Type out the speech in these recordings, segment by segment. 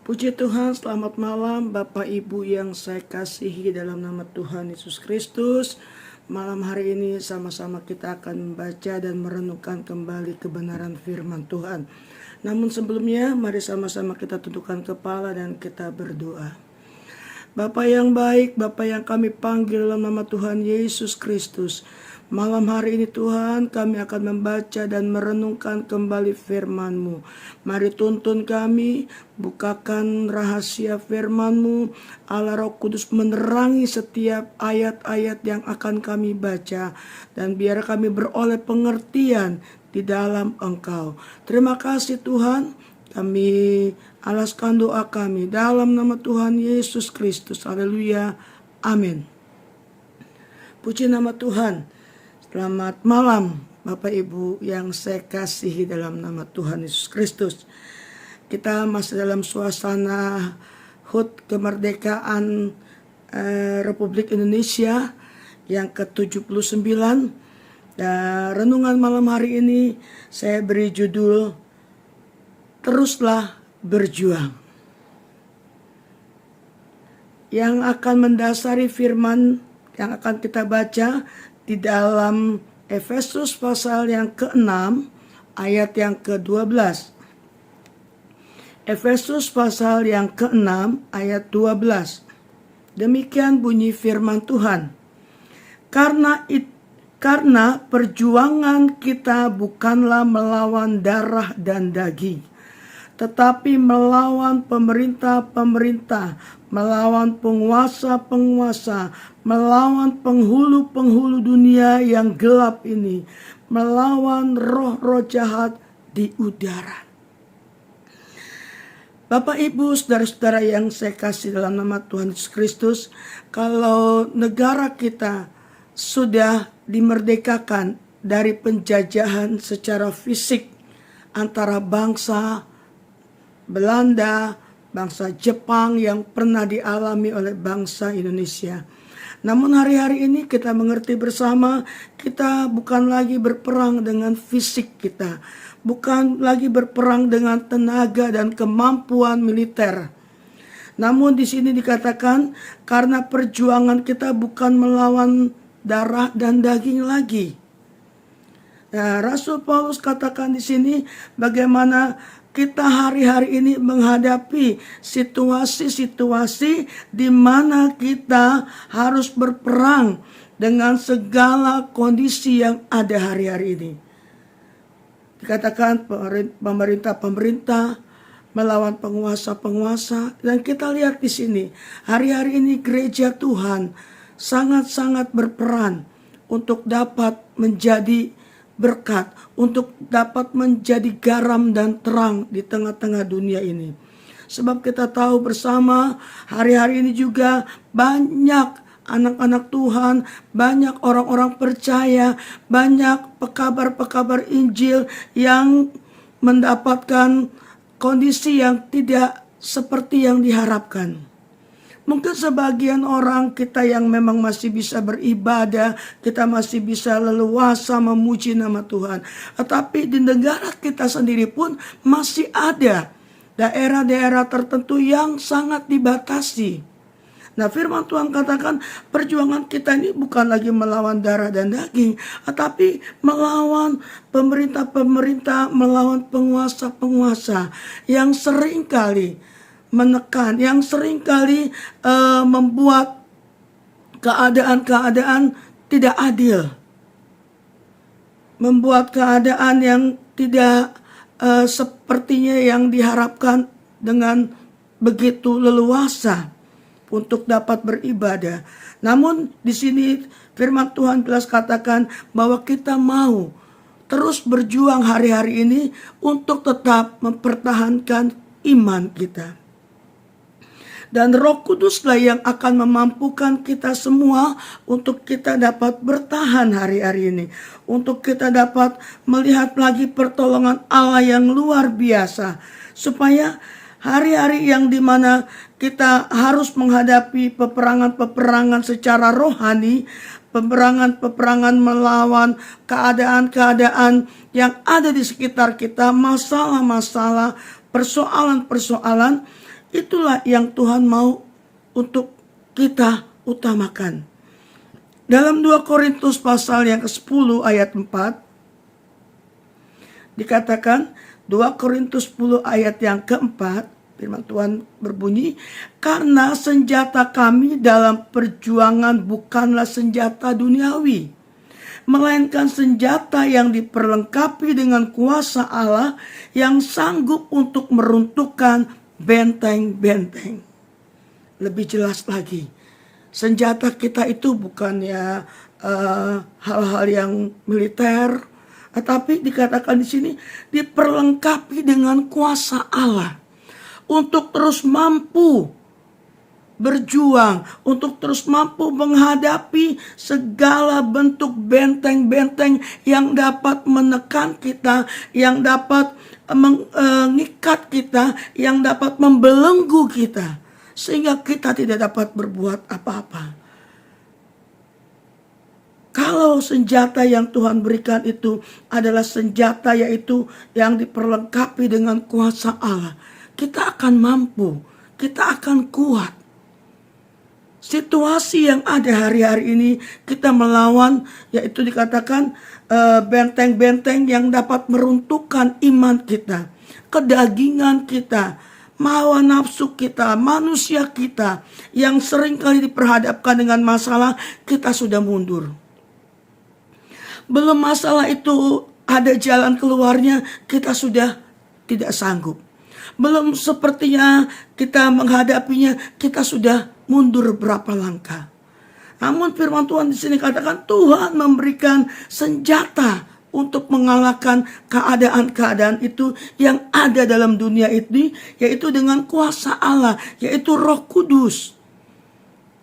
Puji Tuhan, selamat malam Bapak Ibu yang saya kasihi dalam nama Tuhan Yesus Kristus. Malam hari ini sama-sama kita akan membaca dan merenungkan kembali kebenaran firman Tuhan. Namun sebelumnya, mari sama-sama kita tundukkan kepala dan kita berdoa. Bapa yang baik, Bapa yang kami panggil dalam nama Tuhan Yesus Kristus. Malam hari ini Tuhan, kami akan membaca dan merenungkan kembali firman-Mu. Mari tuntun kami, bukakan rahasia firman-Mu. Allah Roh Kudus menerangi setiap ayat-ayat yang akan kami baca. Dan biar kami beroleh pengertian di dalam Engkau. Terima kasih Tuhan, kami alaskan doa kami dalam nama Tuhan Yesus Kristus. Haleluya. Amin. Puji nama Tuhan. Selamat malam Bapak Ibu yang saya kasihi dalam nama Tuhan Yesus Kristus. Kita masih dalam suasana HUT kemerdekaan Republik Indonesia yang ke-79. Dan renungan malam hari ini saya beri judul Teruslah Berjuang. Yang akan mendasari firman yang akan kita baca di dalam Efesus pasal yang ke-6 ayat yang ke-12. Efesus pasal yang ke-6 ayat 12. Demikian bunyi firman Tuhan. Karena perjuangan kita bukanlah melawan darah dan daging, tetapi melawan pemerintah-pemerintah, melawan penguasa-penguasa, melawan penghulu-penghulu dunia yang gelap ini, melawan roh-roh jahat di udara. Bapak Ibu, saudara-saudara yang saya kasih dalam nama Tuhan Yesus Kristus, kalau negara kita sudah dimerdekakan dari penjajahan secara fisik antara bangsa Belanda, bangsa Jepang yang pernah dialami oleh bangsa Indonesia. Namun hari-hari ini kita mengerti bersama, kita bukan lagi berperang dengan fisik kita, bukan lagi berperang dengan tenaga dan kemampuan militer. Namun di sini dikatakan karena perjuangan kita bukan melawan darah dan daging lagi. Nah, Rasul Paulus katakan di sini bagaimana kita hari-hari ini menghadapi situasi-situasi di mana kita harus berperang dengan segala kondisi yang ada hari-hari ini. Dikatakan pemerintah-pemerintah melawan penguasa-penguasa, dan kita lihat di sini hari-hari ini gereja Tuhan sangat-sangat berperan untuk dapat menjadi berkat, untuk dapat menjadi garam dan terang di tengah-tengah dunia ini. Sebab kita tahu bersama hari-hari ini juga banyak anak-anak Tuhan, banyak orang-orang percaya, banyak pekabar-pekabar Injil yang mendapatkan kondisi yang tidak seperti yang diharapkan. Mungkin sebagian orang kita yang memang masih bisa beribadah, kita masih bisa leluasa memuji nama Tuhan. Tetapi di negara kita sendiri pun masih ada daerah-daerah tertentu yang sangat dibatasi. Nah, firman Tuhan katakan perjuangan kita ini bukan lagi melawan darah dan daging, tetapi melawan pemerintah-pemerintah, melawan penguasa-penguasa yang seringkali menekan, yang seringkali membuat keadaan-keadaan tidak adil, membuat keadaan yang tidak sepertinya yang diharapkan dengan begitu leluasa untuk dapat beribadah. Namun di sini firman Tuhan jelas katakan bahwa kita mau terus berjuang hari-hari ini untuk tetap mempertahankan iman kita. Dan Roh Kuduslah yang akan memampukan kita semua untuk kita dapat bertahan hari-hari ini. Untuk kita dapat melihat lagi pertolongan Allah yang luar biasa. Supaya hari-hari yang dimana kita harus menghadapi peperangan-peperangan secara rohani, peperangan-peperangan melawan keadaan-keadaan yang ada di sekitar kita, masalah-masalah, persoalan-persoalan, Itulah yang Tuhan mau untuk kita utamakan. Dalam 2 Korintus pasal yang ke-10 ayat 4 dikatakan, 2 Korintus 10 ayat yang keempat, firman Tuhan berbunyi, karena senjata kami dalam perjuangan bukanlah senjata duniawi, melainkan senjata yang diperlengkapi dengan kuasa Allah yang sanggup untuk meruntuhkan benteng-benteng. Lebih jelas lagi, senjata kita itu bukannya hal-hal yang militer, tetapi dikatakan di sini diperlengkapi dengan kuasa Allah untuk terus mampu berjuang, untuk terus mampu menghadapi segala bentuk benteng-benteng yang dapat menekan kita, yang dapat mengikat kita, yang dapat membelenggu kita, sehingga kita tidak dapat berbuat apa-apa. Kalau senjata yang Tuhan berikan itu adalah senjata yaitu yang diperlengkapi dengan kuasa Allah, kita akan mampu, kita akan kuat. Situasi yang ada hari-hari ini kita melawan, yaitu dikatakan benteng-benteng yang dapat meruntuhkan iman kita, kedagingan kita, hawa nafsu kita, manusia kita yang seringkali diperhadapkan dengan masalah, kita sudah mundur. Belum masalah itu ada jalan keluarnya, kita sudah tidak sanggup. Belum sepertinya kita menghadapinya, kita sudah mundur berapa langkah. Namun firman Tuhan di sini katakan Tuhan memberikan senjata untuk mengalahkan keadaan-keadaan itu yang ada dalam dunia ini, yaitu dengan kuasa Allah, yaitu Roh Kudus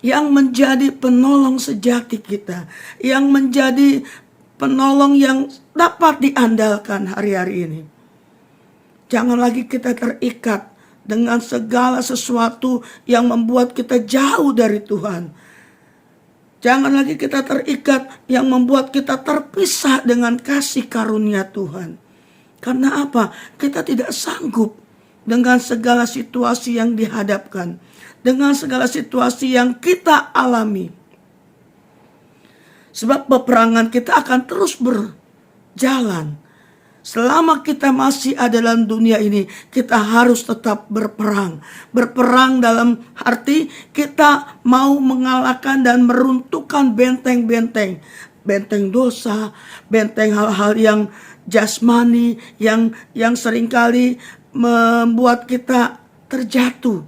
yang menjadi penolong sejati kita, yang menjadi penolong yang dapat diandalkan hari-hari ini. Jangan lagi kita terikat dengan segala sesuatu yang membuat kita jauh dari Tuhan. Jangan lagi kita terikat yang membuat kita terpisah dengan kasih karunia Tuhan. Karena apa? Kita tidak sanggup dengan segala situasi yang dihadapkan, dengan segala situasi yang kita alami. Sebab peperangan kita akan terus berjalan. Selama kita masih ada dalam dunia ini, kita harus tetap berperang. Berperang dalam arti kita mau mengalahkan dan meruntuhkan benteng-benteng. Benteng dosa, benteng hal-hal yang jasmani, yang seringkali membuat kita terjatuh.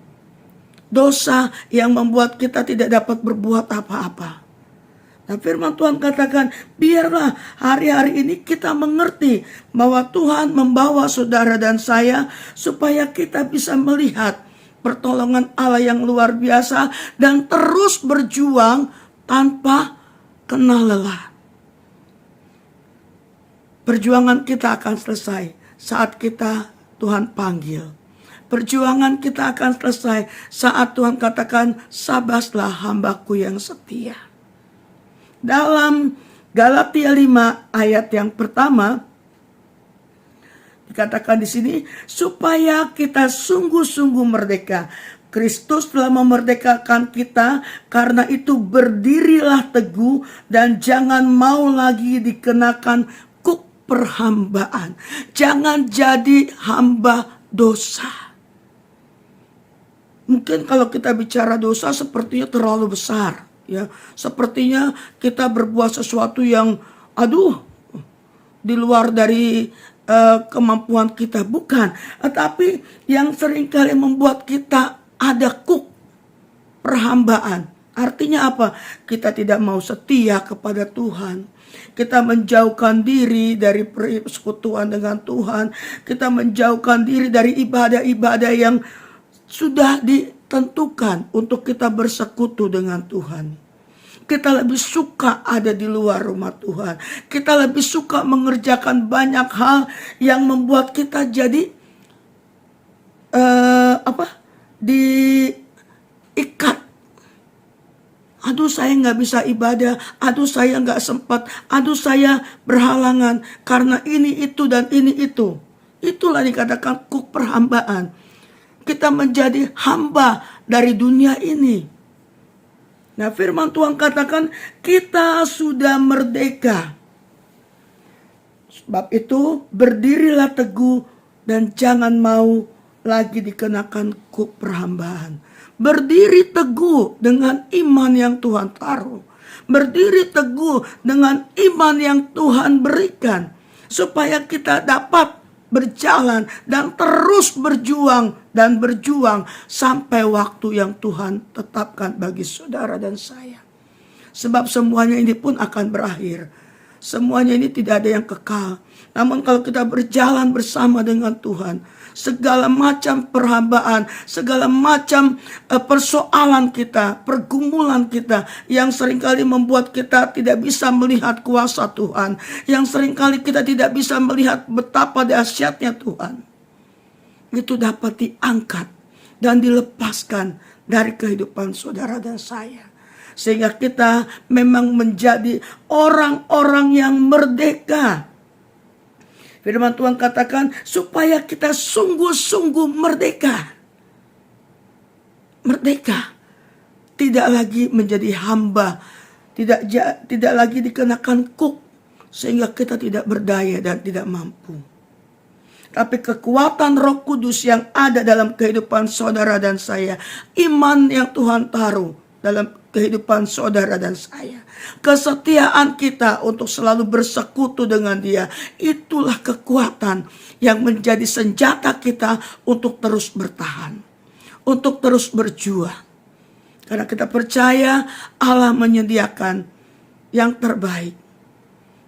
Dosa yang membuat kita tidak dapat berbuat apa-apa. Nah, firman Tuhan katakan, biarlah hari-hari ini kita mengerti bahwa Tuhan membawa saudara dan saya supaya kita bisa melihat pertolongan Allah yang luar biasa dan terus berjuang tanpa kenal lelah. Perjuangan kita akan selesai saat Tuhan panggil. Perjuangan kita akan selesai saat Tuhan katakan, sabaslah hambaku yang setia. Dalam Galatia 5 ayat yang pertama dikatakan di sini, supaya kita sungguh-sungguh merdeka. Kristus telah memerdekakan kita, karena itu berdirilah teguh dan jangan mau lagi dikenakan kuk perhambaan. Jangan jadi hamba dosa. Mungkin kalau kita bicara dosa sepertinya terlalu besar. Ya, sepertinya kita berbuat sesuatu yang di luar dari kemampuan kita, bukan. Tetapi yang seringkali membuat kita ada kuk perhambaan. Artinya apa? Kita tidak mau setia kepada Tuhan. Kita menjauhkan diri dari persekutuan dengan Tuhan. Kita menjauhkan diri dari ibadah-ibadah yang sudah ditentukan untuk kita bersekutu dengan Tuhan. Kita lebih suka ada di luar rumah Tuhan. Kita lebih suka mengerjakan banyak hal yang membuat kita jadi diikat. Aduh, saya nggak bisa ibadah. Aduh, saya nggak sempat. Aduh, saya berhalangan karena ini itu dan ini itu. Itulah dikatakan kuk perhambaan. kita menjadi hamba dari dunia ini. Nah, firman Tuhan katakan kita sudah merdeka. Sebab itu berdirilah teguh dan jangan mau lagi dikenakan kuk perhambaan. Berdiri teguh dengan iman yang Tuhan taruh. Berdiri teguh dengan iman yang Tuhan berikan. Supaya kita dapat berjalan dan terus berjuang dan berjuang sampai waktu yang Tuhan tetapkan bagi saudara dan saya. Sebab semuanya ini pun akan berakhir. Semuanya ini tidak ada yang kekal. Namun kalau kita berjalan bersama dengan Tuhan, segala macam perhambaan, segala macam persoalan kita, pergumulan kita yang seringkali membuat kita tidak bisa melihat kuasa Tuhan, yang seringkali kita tidak bisa melihat betapa dahsyatnya Tuhan, itu dapat diangkat dan dilepaskan dari kehidupan saudara dan saya. Sehingga kita memang menjadi orang-orang yang merdeka. Firman Tuhan katakan supaya kita sungguh-sungguh merdeka. Merdeka. Tidak lagi menjadi hamba. Tidak lagi dikenakan kuk. Sehingga kita tidak berdaya dan tidak mampu. Tapi kekuatan Roh Kudus yang ada dalam kehidupan saudara dan saya. Iman yang Tuhan taruh dalam kehidupan saudara dan saya. Kesetiaan kita untuk selalu bersekutu dengan Dia. Itulah kekuatan yang menjadi senjata kita untuk terus bertahan. Untuk terus berjuang. Karena kita percaya Allah menyediakan yang terbaik.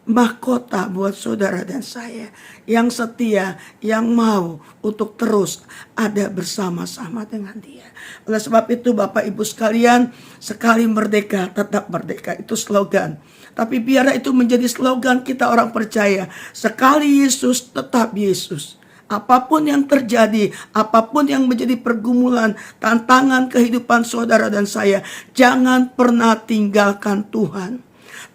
Mahkota buat saudara dan saya. Yang setia, yang mau untuk terus ada bersama-sama dengan Dia. Oleh sebab itu Bapak Ibu sekalian, sekali merdeka tetap merdeka. Itu slogan. Tapi biarlah itu menjadi slogan kita orang percaya. Sekali Yesus tetap Yesus. Apapun yang terjadi, apapun yang menjadi pergumulan, tantangan kehidupan saudara dan saya, jangan pernah tinggalkan Tuhan.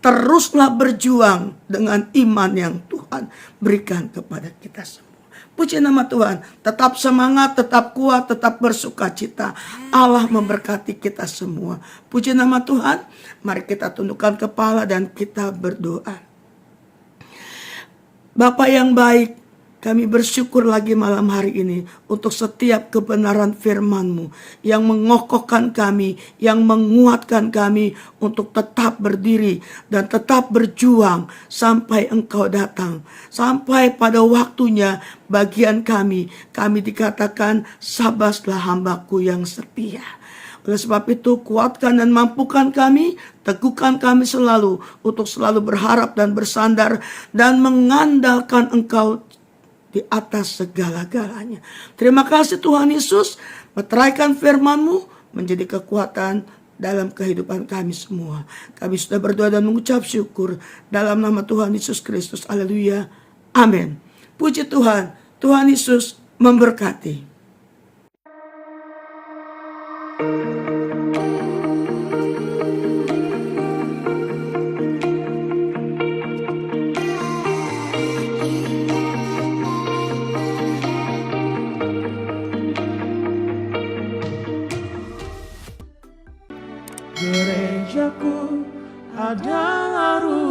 Teruslah berjuang dengan iman yang Tuhan berikan kepada kita semua. Puji nama Tuhan. Tetap semangat, tetap kuat, tetap bersukacita. Allah memberkati kita semua. Puji nama Tuhan. Mari kita tundukkan kepala dan kita berdoa. Bapa yang baik, kami bersyukur lagi malam hari ini untuk setiap kebenaran firman-Mu yang mengokohkan kami, yang menguatkan kami untuk tetap berdiri dan tetap berjuang sampai Engkau datang. Sampai pada waktunya bagian kami dikatakan sabaslah hambaku yang setia. Oleh sebab itu kuatkan dan mampukan kami, teguhkan kami selalu untuk selalu berharap dan bersandar dan mengandalkan Engkau di atas segala-galanya. Terima kasih Tuhan Yesus, meteraikan firman-Mu menjadi kekuatan dalam kehidupan kami semua. Kami sudah berdoa dan mengucap syukur dalam nama Tuhan Yesus Kristus. Haleluya. Amin. Puji Tuhan. Tuhan Yesus memberkati. Gerejaku adalah rumah